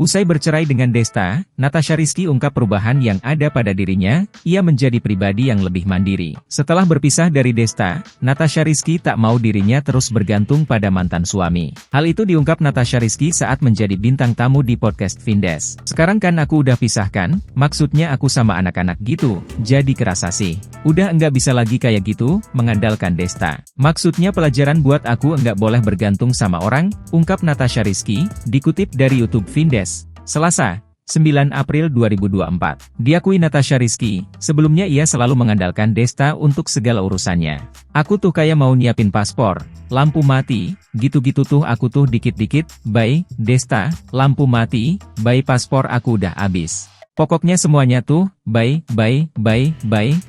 Usai bercerai dengan Desta, Natasha Rizky ungkap perubahan yang ada pada dirinya, ia menjadi pribadi yang lebih mandiri. Setelah berpisah dari Desta, Natasha Rizky tak mau dirinya terus bergantung pada mantan suami. Hal itu diungkap Natasha Rizky saat menjadi bintang tamu di podcast Vindes. Sekarang kan aku udah pisahkan, maksudnya aku sama anak-anak gitu, jadi kerasa sih. Udah enggak bisa lagi kayak gitu, mengandalkan Desta. Maksudnya pelajaran buat aku enggak boleh bergantung sama orang, ungkap Natasha Rizky, dikutip dari YouTube Vindes. Selasa, 9 April 2024. Diakui Natasha Rizky, sebelumnya ia selalu mengandalkan Desta untuk segala urusannya. Aku tuh kayak mau nyiapin paspor, lampu mati, gitu-gitu tuh aku tuh dikit-dikit, bye, Desta, lampu mati, bye paspor aku udah habis. Pokoknya semuanya tuh, bye,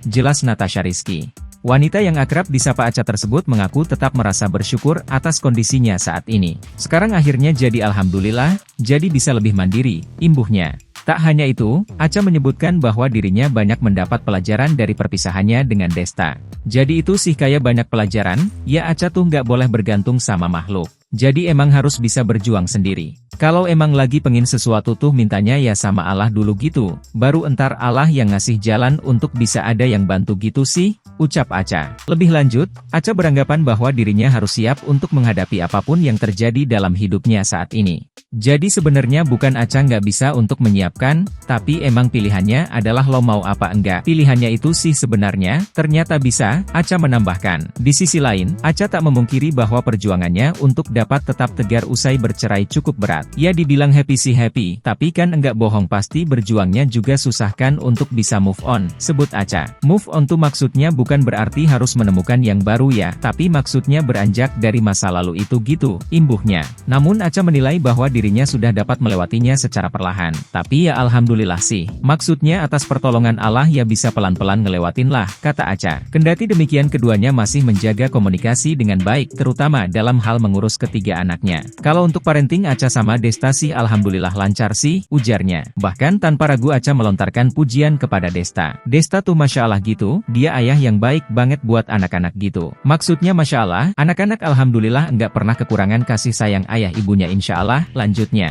jelas Natasha Rizky. Wanita yang akrab disapa Acha tersebut mengaku tetap merasa bersyukur atas kondisinya saat ini. Sekarang akhirnya jadi alhamdulillah, jadi bisa lebih mandiri, imbuhnya. Tak hanya itu, Acha menyebutkan bahwa dirinya banyak mendapat pelajaran dari perpisahannya dengan Desta. Jadi itu sih kayak banyak pelajaran, ya Acha tuh nggak boleh bergantung sama makhluk. Jadi emang harus bisa berjuang sendiri. Kalau emang lagi pengen sesuatu tuh mintanya ya sama Allah dulu gitu, baru entar Allah yang ngasih jalan untuk bisa ada yang bantu gitu sih, ucap Acha. Lebih lanjut, Acha beranggapan bahwa dirinya harus siap untuk menghadapi apapun yang terjadi dalam hidupnya saat ini. Jadi sebenarnya bukan Acha nggak bisa untuk menyiapkan, tapi emang pilihannya adalah lo mau apa enggak. Pilihannya itu sih sebenarnya, ternyata bisa, Acha menambahkan. Di sisi lain, Acha tak memungkiri bahwa perjuangannya untuk dapat tetap tegar usai bercerai cukup berat. Ya dibilang happy sih happy, tapi kan enggak bohong pasti berjuangnya juga susah kan untuk bisa move on, sebut Acha. Move on tuh maksudnya bukan berarti harus menemukan yang baru ya, tapi maksudnya beranjak dari masa lalu itu gitu, imbuhnya. Namun Acha menilai bahwa dirinya sudah dapat melewatinya secara perlahan. Tapi ya alhamdulillah sih, maksudnya atas pertolongan Allah ya bisa pelan-pelan ngelewatin lah, kata Acha. Kendati demikian keduanya masih menjaga komunikasi dengan baik, terutama dalam hal mengurus ketiga anaknya. Kalau untuk parenting Acha sama Desta sih alhamdulillah lancar sih, ujarnya. Bahkan tanpa ragu Acha melontarkan pujian kepada Desta. Desta tuh Masya Allah gitu, dia ayah yang baik banget buat anak-anak gitu. Maksudnya Masya Allah, anak-anak alhamdulillah enggak pernah kekurangan kasih sayang ayah ibunya insya Allah, lanjutnya.